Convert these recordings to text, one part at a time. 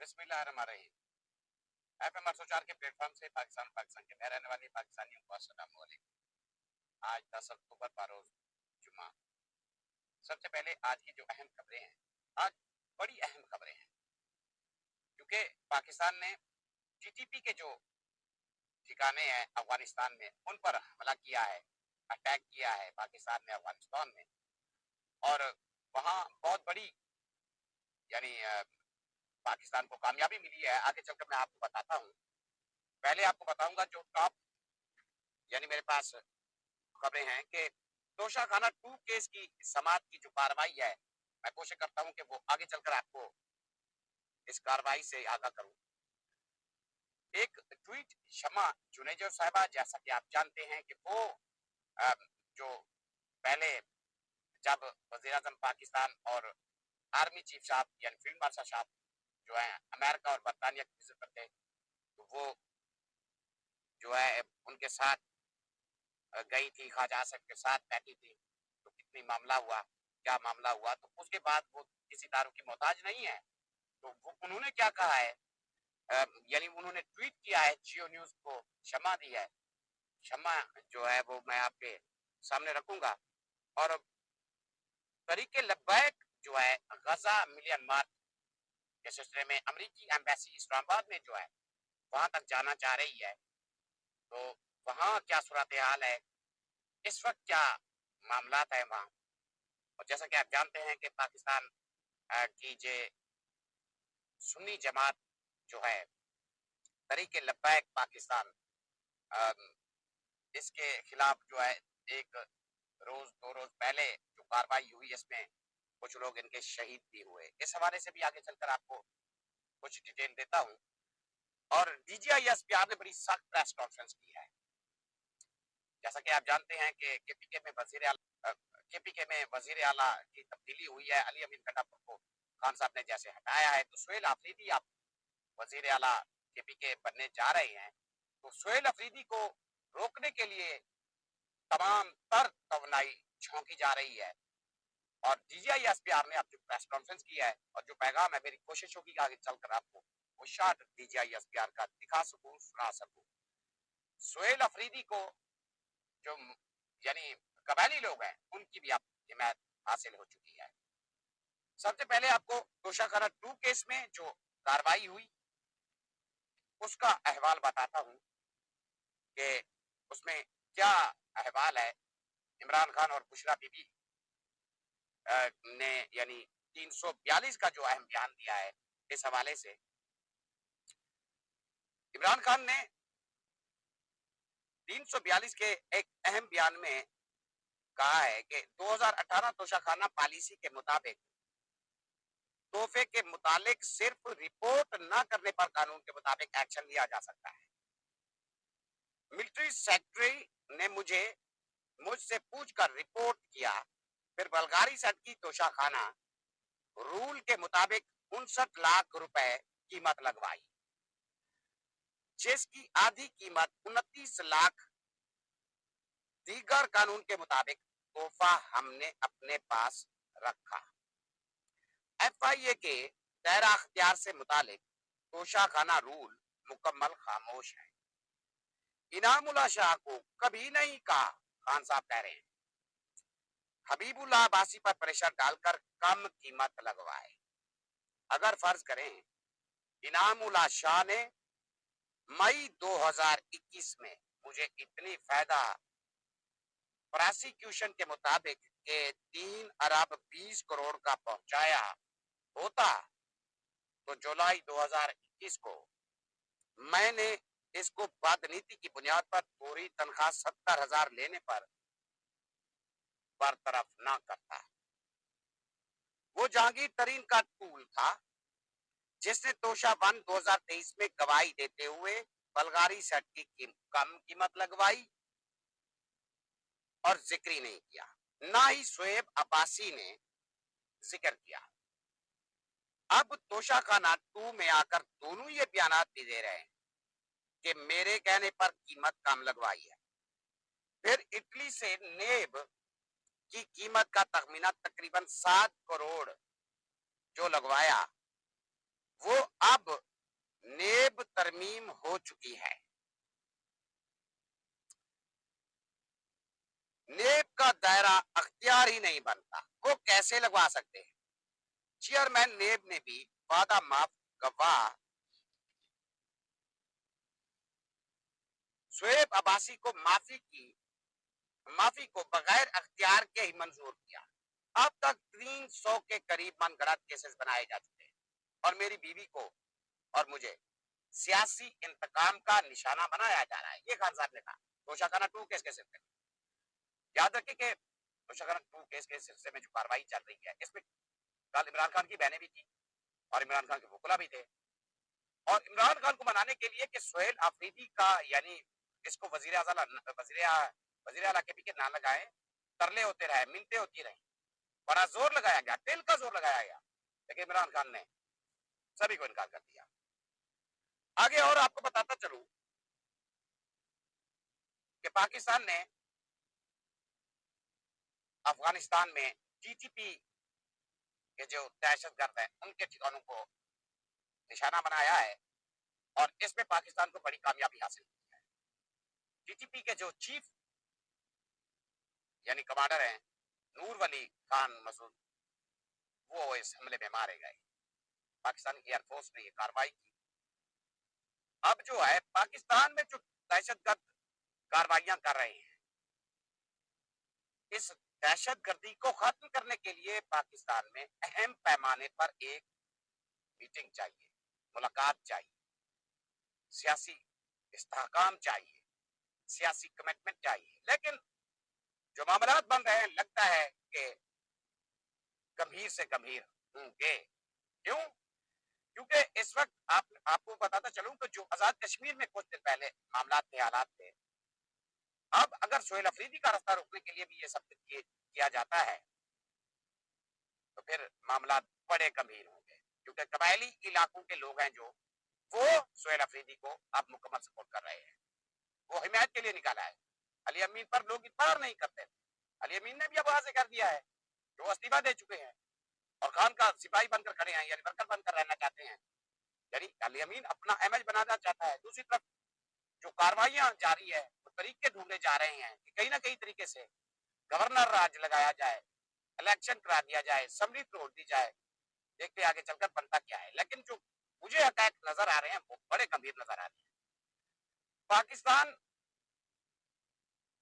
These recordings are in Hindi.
बिस्मिल्लाहिर्रहमानिर्रहीम। एफएम 804 के प्लेटफॉर्म से पाकिस्तान के में रहने वाले पाकिस्तानियों को अस्सलाम वालेकुम। आज 10 अक्टूबर बरोज जुमा। सबसे पहले आज की जो अहम खबरें हैं, आज बड़ी अहम खबरें हैं क्योंकि पाकिस्तान ने टीटीपी के जो ठिकाने हैं अफगानिस्तान में उन पर हमला किया है, अटैक किया है पाकिस्तान ने अफगानिस्तान में, और वहाँ बहुत बड़ी यानी पाकिस्तान को कामयाबी मिली है। आगे चलकर मैं आपको बताता हूँ। पहले आपको बताऊंगा जो टॉप यानी मेरे पास खबरें हैं कि तोशाखाना 2 केस की समाअत की जो कार्रवाई है, मैं कोशिश करता हूं कि वो आगे चलकर आपको इस कार्रवाई से आगाह करूं। एक ट्वीट शमा जुनेजो साहिबा, जैसा कि आप जानते हैं कि वो जो पहले जब वजीर आजम पाकिस्तान और आर्मी चीफ साहब यानी फील्ड मार्शल साहब जो है अमेरिका और बरतानिया की विजिट करते, तो वो जो है उनके साथ गई थी, ख्वाजा आसिफ के साथ बैठी थी। तो कितनी मामला हुआ, क्या मामला हुआ, तो उसके बाद वो किसी दारू की मोहताज नहीं है। तो वो उन्होंने क्या कहा है, यानी उन्होंने ट्वीट किया है, जियो न्यूज को क्षमा दी है। क्षमा जो है वो मैं आपके सामने रखूंगा। और तरीके लब्बैक जो है गजा मिलियन मार्च के सिलसिले में अमेरिकी एम्बेसी इस्लामाबाद में जो है वहां तक जाना चाह रही है। तो वहाँ क्या सूरत हाल है, इस वक्त क्या मामला है वहाँ। और जैसा कि आप जानते हैं कि पाकिस्तान की जो सुन्नी जमात जो है तरीके लब्बैक पाकिस्तान, इसके खिलाफ जो है एक रोज 2 रोज पहले जो कार्रवाई हुई, इसमें कुछ लोग इनके शहीद भी हुए। इस हवाले से भी आगे चलकर आपको कुछ डिटेल देता हूँ। और डीजीआईएसपीआर ने बड़ी सख्त प्रेस कॉन्फ्रेंस की है। जैसा कि आप जानते हैं कि केपीके में वजीर आला की तब्दीली हुई है। अली अमीन कटापुर को खान साहब ने जैसे हटाया है, तो सुहेल अफरीदी आप वजीर आला केपीके बनने जा रहे हैं। तो सुहेल अफरीदी को रोकने के लिए तमाम तर तवनाई झोंकी जा रही है। और डीजीआईएसपीआर ने अब जो प्रेस कॉन्फ्रेंस किया है और जो पैगाम है, मेरी कोशिश होगी आगे चलकर आपको वो शार्ट डीजीआईएसपीआर का दिखा सकूं, सुना सकूं। सुहेल अफरीदी को जो यानी कबायली लोग हैं उनकी भी आप हिमायत हासिल हो चुकी है। सबसे पहले आपको तोशाखाना 2 केस में जो कार्रवाई हुई उसका अहवाल बताता हूं कि उसमें क्या अहवाल है। इमरान खान और बुशरा बीबी ने यानी 342 का जो अहम बयान दिया है, इस हवाले से इमरान खान ने 342 के एक अहम बयान में कहा है कि 2018 तोशाखाना पॉलिसी के मुताबिक तोहफे के मुतालिक सिर्फ रिपोर्ट न करने पर कानून के मुताबिक एक्शन लिया जा सकता है। मिलिट्री सेक्रेटरी ने मुझसे पूछकर रिपोर्ट किया, फिर बलगारी सेट की तोशाखाना रूल के मुताबिक 59 लाख रुपए कीमत लगवाई, जिसकी आधी कीमत 29 लाख दीगर कानून के मुताबिक तोहफा हमने अपने पास रखा। एफआईए के दायरा अख्तियार से मुतालिक तोशाखाना रूल मुकम्मल खामोश है। इनामुल्लाह शाह को कभी नहीं कहा, खान साहब कह रहे हैं, हबीबुल्लाह अब्बासी पर प्रेशर डालकर कम कीमत लगवाए। अगर फर्ज करें इनामुल्लाह शाह ने मई 2021 में मुझे इतनी फायदा प्रोसिक्यूशन के मुताबिक के 3 अरब 20 करोड़ का पहुंचाया होता, तो जुलाई 2021 को मैंने इसको बदनीति की बुनियाद पर पूरी तनख्वाह 70,000 लेने पर बरतरफ न करता। वो जहांगीर तरीन का टूल था जिसने तोशा 1 2023 में गवाही देते हुए बलगारी सेट की कम कीमत लगवाई और जिक्र ही नहीं किया, ना ही शोएब अब्बासी ने जिक्र किया। अब तोशाखाना 2 में आकर दोनों ये बयान भी दे रहे हैं कि मेरे कहने पर कीमत कम लगवाई है। फिर इटली से नेब की कीमत का तखमीना तकरीबन 7 करोड़ जो लगवाया, वो अब नेब तरमीम हो चुकी है। नेब का दायरा अख्तियार ही नहीं बनता, वो कैसे लगवा सकते हैं? चेयरमैन नेब ने भी वादा माफ गवाह शुएब अब्बासी को माफी को बगैर अख्तियार के ही मंजूर किया। अब तक 300 के करीब मनगढ़ंत केसेस बनाए जा चुके हैं और मेरी बीवी को और मुझे सियासी इंतकाम का निशाना बनाया जा रहा है, ये खान साहब ने कहा तोशाखाना 2 केस के सिलसिले में। याद रखें कि तोशाखाना 2 केस के सिलसिले में जो कार्रवाई चल रही है, इसमें कल इमरान खान की बहनें भी थी और इमरान खान के वकुला भी थे, और इमरान खान को मनाने के लिए कि सोहेल आफरीदी का यानी इसको वजीर आला के पीछे ना लगाए, तरले होते रहे, मिन्नतें होती रही, बड़ा जोर लगाया गया, दिल का जोर लगाया गया, लेकिन इमरान खान ने सभी को इनकार कर दिया। आगे और आपको बताता चलूं कि पाकिस्तान ने अफगानिस्तान में टीटीपी के जो दहशतगर्द हैं उनके ठिकानों को निशाना बनाया है और इसमें पाकिस्तान को बड़ी कामयाबी हासिल हुई है। टीटीपी के जो चीफ यानी कमांडर हैं नूर वली खान मसूद, वो इस हमले में मारे गए। पाकिस्तान की एयरफोर्स ने ये कार्रवाई की। अब जो है पाकिस्तान में जो दहशतगर्द कार्रवाइयां कर रहे हैं, इस दहशतगर्दी को खत्म करने के लिए पाकिस्तान में अहम पैमाने पर एक मीटिंग चाहिए, मुलाकात चाहिए, सियासी इस्तेहकाम चाहिए, सियासी कमिटमेंट चाहिए। लेकिन जो मामलात बन रहे हैं, लगता है कि गंभीर से गंभीर होंगे। क्यों? क्योंकि इस वक्त आपको बताता चलूं कि जो आजाद कश्मीर में कुछ दिन पहले मामलात थे, हालात थे, अब अगर सोहेल अफरीदी का रास्ता रोकने के लिए भी ये सब किया जाता है तो फिर मामला बड़े गंभीर होंगे, क्योंकि कबायली इलाकों के लोग हैं जो वो सोहेल अफरीदी को अब मुकम्मल सपोर्ट कर रहे हैं, वो हिमायत के लिए निकाला है। अली अमीन पर लोग इतबार नहीं करते, अली अमीन ने भी अब वाजे कर दिया है, जो इस्तीफा दे चुके हैं और खान का सिपाही बनकर खड़े हैं, यानी वर्कर बनकर रहना चाहते हैं, यानी अली अमीन अपना इमेज बनाना चाहता है। दूसरी तरफ जो कार्रवाइयां जारी है, वो तरीके ढूंढे जा रहे हैं कि कहीं ना कहीं तरीके से गवर्नर राज लगाया जाए, इलेक्शन करा दिया जाए, समरी तोड़ दी जाए, देखते आगे चलकर बनता क्या है। लेकिन जो मुझे हकायक नजर आ रहे हैं वो बड़े गंभीर नजर आ रहे हैं। पाकिस्तान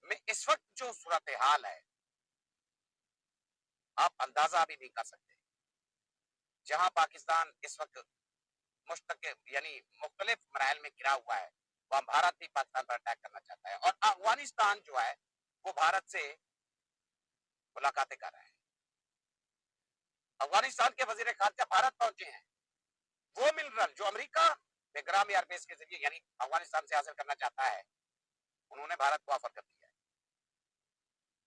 में इस वक्त जो सूरत हाल है, आप अंदाजा भी नहीं कर सकते। जहां पाकिस्तान इस वक्त मुश्तकिल यानी मुख्तलिफ मराहल में गिरा हुआ है, वहां भारत भी पाकिस्तान पर अटैक करना चाहता है और अफगानिस्तान जो है वो भारत से मुलाकातें कर रहा है। अफगानिस्तान के वजीर खारजा भारत पहुंचे हैं। वो मिनरल जो अमेरिका बेग्राम एयरबेस के जरिए यानी अफगानिस्तान से हासिल करना चाहता है, उन्होंने भारत को ऑफर कर दिया है।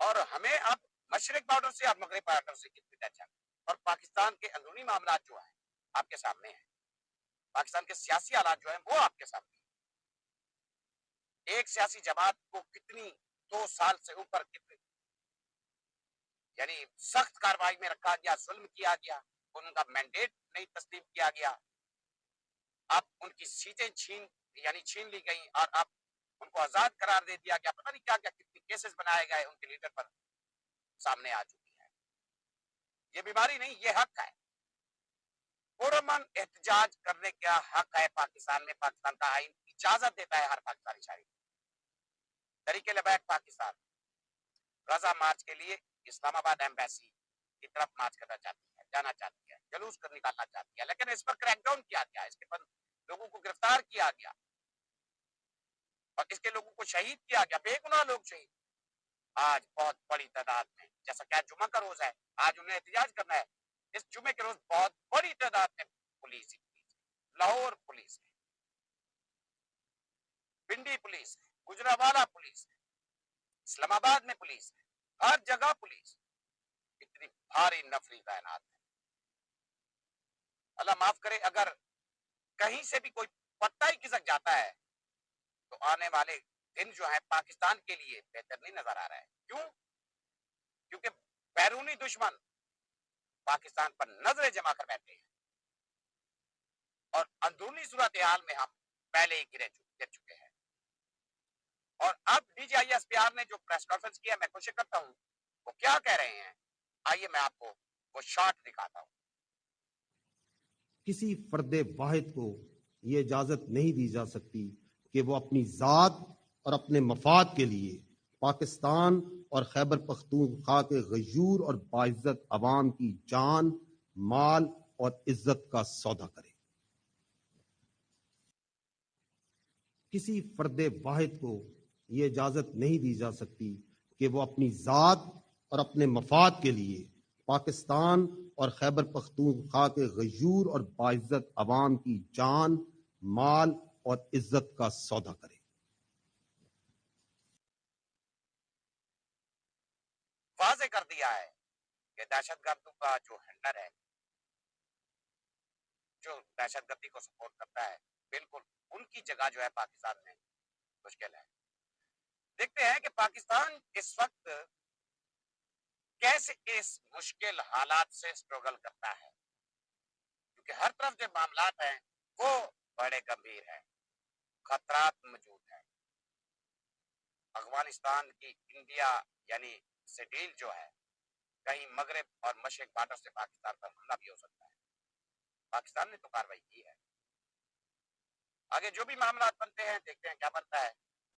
और हमें अब मशरिक बॉर्डर से और मगरब बॉर्डर से कितनी टेंशन, और पाकिस्तान के अंदरूनी मामला जो है आपके सामने है, पाकिस्तान के सियासी हालात जो है वो आपके सामने है। एक सियासी जमात को कितनी 2 साल से ऊपर कितनी यानी सख्त कार्रवाई में रखा गया, जुल्म किया गया, उनका मैंडेट नहीं तस्लीम किया गया, अब उनकी सीटें छीन ली गई और अब उनको आजाद करार दे दिया गया। पता नहीं क्या क्या कितने केसेस बनाए गए उनके लीडर पर सामने आ चुकी है। ये बीमारी नहीं, ये हक है। पुरअमन एहतजाज करने का हक है पाकिस्तान में। पाकिस्तान का आइन इजाजत देता है हर पाकिस्तानी शहरी तरीके लबैक पाकिस्तान गजा मार्च के लिए इस्लामाबाद एम्बेसी की तरफ मार्च करना चाहती है, जाना चाहती है, जुलूस कर निकालना चाहती है, लेकिन इस पर क्रैकडाउन किया गया, इसके पर लोगों को गिरफ्तार किया गया और इसके लोगों को शहीद किया गया, बेगुनाह लोग शहीद। आज बहुत बड़ी तादाद में, जैसा क्या जुमा का रोज है, आज उन्हें एहतजाज करना है, इस जुमे के रोज बहुत बड़ी तादाद में पुलिस है, लाहौर पुलिस है, पिंडी पुलिस है, गुजरावाला पुलिस है, इस्लामाबाद में पुलिस है, हर जगह पुलिस, इतनी भारी नफरी तैनात है। अल्लाह माफ करे, अगर कहीं से भी कोई पत्ता ही खिसक जाता है तो आने वाले दिन जो है पाकिस्तान के लिए बेहतर नहीं नजर आ रहा है। क्यों? क्योंकि बैरूनी दुश्मन पाकिस्तान पर नजरें जमा कर बैठे हैं। और अंदरूनी सूरत हाल में हम पहले ही गिर चुके हैं। और अब डीजीआईएसपीआर ने जो प्रेस कॉन्फ्रेंस किया, मैं कोशिश करता हूं वो क्या कह रहे हैं। आइए मैं आपको वो शॉर्ट दिखाता हूं। किसी फर्दे वाहिद को ये इजाजत नहीं दी जा सकती कि वो अपनी जात और अपने मफाद के लिए पाकिस्तान और खैबर पख्तूनख्वा के गयूर और बाइज्जत अवाम की जान, माल और इज्जत का सौदा करे। किसी फर्दे वाहिद को ये इजाजत नहीं दी जा सकती कि वो अपनी जात और अपने मफाद के लिए पाकिस्तान और खैबर पख्तूनख्वा के गयूर और बाइज्जत अवाम की जान, माल और इज्जत का सौदा करे। वाजे कर दिया है कि दहशतगर्दों का जो हैंडलर है, जो दहशतगर्दी को सपोर्ट करता है, बिल्कुल उनकी जगह जो है पाकिस्तान में मुश्किल है। देखते हैं कि पाकिस्तान इस वक्त कैसे इस मुश्किल हालात से स्ट्रगल करता है, क्योंकि हर तरफ जो मामलात हैं वो बड़े गंभीर हैं, खतरात मौजूद है। अफगानिस्तान की इंडिया यानी से डील जो है, कहीं मगरब और मशरिक बार्डर से पाकिस्तान पर हमला भी हो सकता है। पाकिस्तान ने तो कार्रवाई की है। आगे जो भी मामला बनते हैं, देखते हैं क्या बनता है।